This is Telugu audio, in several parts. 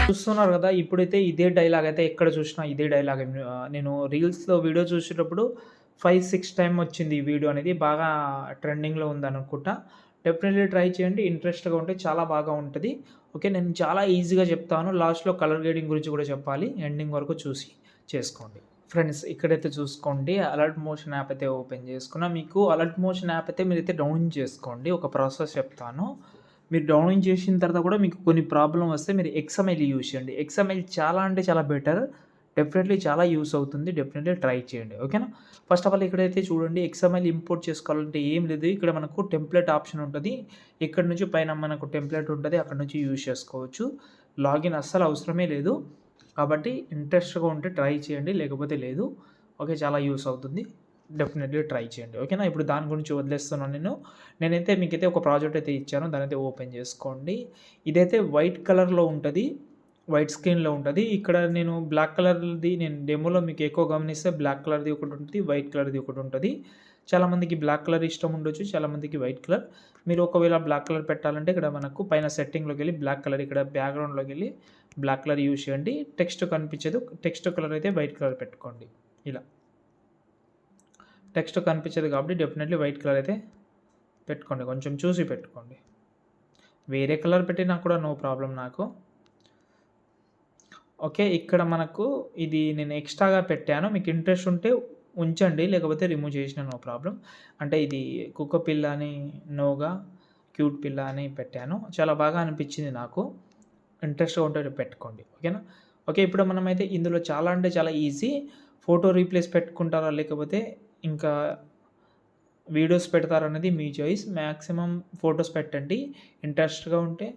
చూస్తున్నారు కదా! ఇప్పుడైతే ఇదే డైలాగ్ అయితే ఎక్కడ చూసినా ఇదే డైలాగే. నేను రీల్స్‌లో వీడియో చూసేటప్పుడు 5, 6 టైమ్ వచ్చింది ఈ వీడియో అనేది. బాగా ట్రెండింగ్‌లో ఉందనుకుంటా. డెఫినెట్‌లీ ట్రై చేయండి. ఇంట్రెస్ట్‌గా ఉంటే చాలా బాగా ఉంటది. ఓకే. నేను చాలా ఈజీగా చెప్తాను. లాస్ట్‌లో కలర్ గ్రేడింగ్ గురించి కూడా చెప్పాలి. ఎండింగ్ వరకు చూసి చేసుకోండి. ఫ్రెండ్స్ ఇక్కడైతే చూసుకోండి. అలర్ట్ మోషన్ యాప్ అయితే ఓపెన్ చేసుకున్నా. మీకు అలర్ట్ మోషన్ యాప్ అయితే మీరైతే డౌన్లోడ్ చేసుకోండి. ఒక ప్రాసెస్ చెప్తాను. మీరు డౌన్లోడ్ చేసిన తర్వాత కూడా మీకు కొన్ని ప్రాబ్లమ్ వస్తే మీరు ఎక్స్ఎంఎల్ యూజ్ చేయండి. ఎక్స్ఎంఎల్ చాలా అంటే చాలా బెటర్. డెఫినెట్‌లీ చాలా యూజ్ అవుతుంది. డెఫినెట్‌లీ ట్రై చేయండి. ఓకేనా? ఫస్ట్ ఆఫ్ ఆల్ ఇక్కడైతే చూడండి ఎక్స్ఎంఎల్ ఇంపోర్ట్ చేసుకోవాలంటే ఏం లేదు. ఇక్కడ మనకు టెంప్లేట్ ఆప్షన్ ఉంటది. ఇక్కడ నుంచి పైన మనకు టెంప్లేట్ ఉంటది. అక్కడ నుంచి యూజ్ చేసుకోవచ్చు. లాగిన్ అస్సలు అవసరమే లేదు. కాబట్టి ఇంట్రెస్ట్‌గా ఉంటే ట్రై చేయండి. లేకపోతే లేదు. ఓకే. చాలా యూజ్ అవుతుంది. డెఫినెట్‌లీ ట్రై చేయండి. ఓకేనా? ఇప్పుడు దాని గురించి వదిలేస్తున్నాను నేను. నేనైతే మీకైతే ఒక ప్రాజెక్ట్ అయితే ఇచ్చాను. దాన్నైతే ఓపెన్ చేసుకోండి. ఇదైతే వైట్ కలర్‌లో ఉంటది. వైట్ స్క్రీన్‌లో ఉంటది. ఇక్కడ నేను బ్లాక్ కలర్‌ది నేను డెమోలో మీకు ఎక్కువ గమనిస్తే బ్లాక్ కలర్‌ది ఒకటుంటది. వైట్ కలర్‌ది ఒకటుంటది. చాలామందికి బ్లాక్ కలర్ ఇష్టం ఉండొచ్చు. చాలామందికి వైట్ కలర్. మీరు ఒకవేళ బ్లాక్ కలర్ పెట్టాలంటే ఇక్కడ మనకు పైన సెట్టింగ్‌లోకెళ్ళి బ్లాక్ కలర్ ఇక్కడ బ్యాక్‌గ్రౌండ్‌లోకెళ్ళి బ్లాక్ కలర్ యూజ్ చేయండి. టెక్స్ట్ కనిపించదు. టెక్స్ట్ కలర్ అయితే వైట్ కలర్ పెట్టుకోండి. ఇలా. టెక్స్ట్ కనిపించదు కాబట్టి డెఫినెట్‌లీ వైట్ కలర్ అయితే పెట్టుకోండి. కొంచెం చూసి పెట్టుకోండి. వేరే కలర్ పెట్టినా కూడా నో ప్రాబ్లమ్ నాకు. ఓకే. ఇక్కడ మనకు ఇది నేను ఎక్స్‌ట్రాగా పెట్టాను. మీకు ఇంట్రెస్ట్ ఉంటే ఉంచండి. లేకపోతే రిమూవ్ చేసినా నో ప్రాబ్లమ్. అంటే ఇది కుక్క పిల్ల అని నోగా, క్యూట్ పిల్ల అని పెట్టాను. చాలా బాగా అనిపించింది నాకు. ఇంట్రెస్ట్‌గా ఉంటే పెట్టుకోండి. ఓకేనా? ఓకే. ఇప్పుడు మనమైతే ఇందులో చాలా అంటే చాలా ఈజీ. ఫోటో రీప్లేస్ పెట్టుకుంటారా? లేకపోతే ఇంకా వీడియోస్ పెడతారనేది మీ చాయిస్. మాక్సిమం ఫోటోస్ పెట్టండి. ఇంట్రెస్ట్‌గా ఉంటే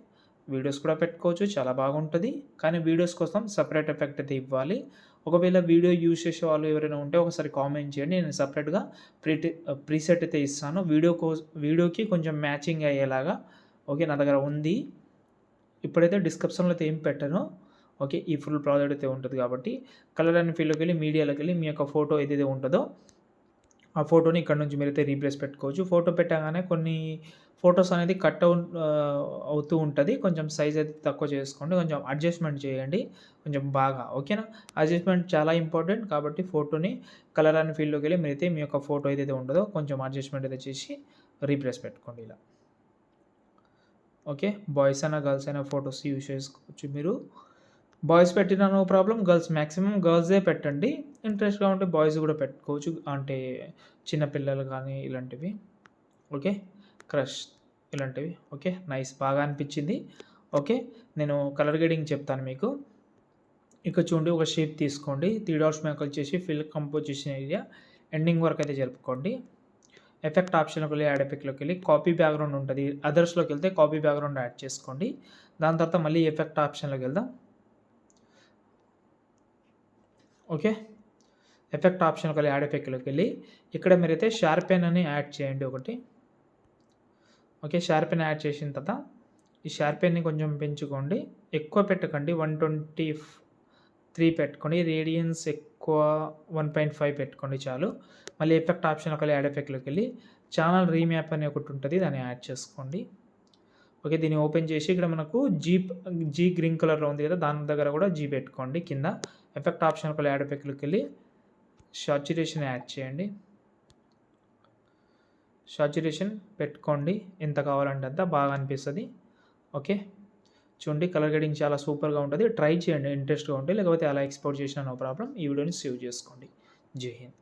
వీడియోస్ కూడా పెట్టుకోవచ్చు. చాలా బాగుంటది. కానీ వీడియోస్ కోసం సెపరేట్ ఎఫెక్ట్ అయితే ఇవ్వాలి. ఒకవేళ వీడియో యూజ్ చేసే వాళ్ళు ఎవరైనా ఉంటే ఒకసారి కామెంట్ చేయండి. నేను సెపరేట్‌గా ప్రీసెట్ అయితే ఇస్తాను. వీడియోకి కొంచెం మ్యాచింగ్ అయ్యేలాగా. ఓకే. నా దగ్గర ఉంది. ఇప్పుడైతే డిస్క్రిప్షన్‌లో అయితే ఏం పెట్టను. ఓకే. ఈ ఫుల్ ప్రాజెక్ట్ అయితే ఉంటది కాబట్టి కలర్ అండ్ ఫీల్డ్‌లోకెళ్ళి మీడియాలోకెళ్ళి మీ యొక్క ఫోటో ఏదైతే ఉంటదో ఆ ఫోటోని ఇక్కడ నుంచి మీరైతే రీప్లేస్ పెట్టుకోవచ్చు. ఫోటో పెట్టగానే కొన్ని ఫోటోస్ అనేది అవుతూ ఉంటది. కొంచెం సైజ్ అయితే తక్కువ చేసుకోండి. కొంచెం అడ్జస్ట్‌మెంట్ చేయండి. కొంచెం బాగా ఓకేనా? అడ్జస్ట్‌మెంట్ చాలా ఇంపార్టెంట్ కాబట్టి ఫోటోని కలర్ అండ్ ఫీల్డ్‌లోకెళ్ళి మీరైతే మీ యొక్క ఫోటో ఏదైతే ఉంటదో కొంచెం అడ్జస్ట్‌మెంట్ అయితే చేసి రీప్లేస్ పెట్టుకోండి ఇలా. ఓకే. బాయ్స్ అయినా, గర్ల్స్ అయినా ఫోటోస్ యూజ్ చేసుకోవచ్చు మీరు. బాయ్స్ పెట్టినా నో ప్రాబ్లమ్. మాక్సిమం గర్ల్సే పెట్టండి. ఇంట్రెస్ట్‌గా ఉంటే బాయ్స్ కూడా పెట్టుకోవచ్చు. అంటే చిన్న పిల్లలు కానీ ఇలాంటివి. ఓకే. క్రష్ ఇలాంటివి. ఓకే. నైస్ బాగా అనిపించింది. ఓకే. నేను కలర్ గ్రేడింగ్ చెప్తాను మీకు. ఇక్కడ చూడండి ఒక షేప్ తీసుకోండి. 3 డాట్స్ మీద క్లిక్ చేసి ఫిల్ కంపోజిషన్ ఏరియా ఎండింగ్ వరకు అయితే జరుపుకోండి. ఎఫెక్ట్ ఆప్షన్‌లోకెళ్ళి యాడ్ ఎఫెక్ట్‌లోకెళ్ళి కాపీ బ్యాక్‌గ్రౌండ్ ఉంటది. అదర్స్‌లోకెళ్తే కాపీ బ్యాక్‌గ్రౌండ్ యాడ్ చేసుకోండి. దాని తర్వాత మళ్ళీ ఎఫెక్ట్ ఆప్షన్‌లోకి వెళ్దాం. ఓకే. ఎఫెక్ట్ ఆప్షన్‌లోకెళ్ళి యాడ్ ఎఫెక్ట్‌లోకెళ్ళి ఇక్కడ మీరైతే షార్పెన్ అని యాడ్ చేయండి ఒకటి. ఓకే. షార్పెన్ యాడ్ చేసిన తర్వాత ఈ షార్పెన్‌ని కొంచెం పెంచుకోండి. ఎక్కువ పెట్టకండి. 123 పెట్టుకోండి. రేడియన్స్ ఎక్కువ 1.5 పెట్టుకోండి చాలు. మళ్ళీ ఎఫెక్ట్ ఆప్షన్‌లోకెళ్ళి యాడ్ ఎఫెక్ట్‌లోకెళ్ళి ఛానల్ రీమ్యాప్ అని ఒకటి ఉంటది. దాన్ని యాడ్ చేసుకోండి. ఓకే. దీన్ని ఓపెన్ చేసి ఇక్కడ మనకు జీ గ్రీన్ కలర్‌లో ఉంది కదా! దాని దగ్గర కూడా జీ పెట్టుకోండి కింద. ఎఫెక్ట్ ఆప్షన్‌లోకెళ్ళి యాడ్ ఎఫెక్ట్‌లోకెళ్ళి సాచురేషన్ యాడ్ చేయండి. సాచురేషన్ పెట్టుకోండి. ఎంత కావాలంటే అంత బాగా అనిపిస్తది. ఓకే. చూడండి కలర్ గ్రేడింగ్ చాలా సూపర్‌గా ఉంటది. ట్రై చేయండి ఇంట్రెస్ట్‌గా ఉంటే. లేకపోతే అలా ఎక్స్‌పోర్ట్ చేసినా నో ప్రాబ్లమ్. ఈ వీడియోని సేవ్ చేసుకోండి. జై హింద్.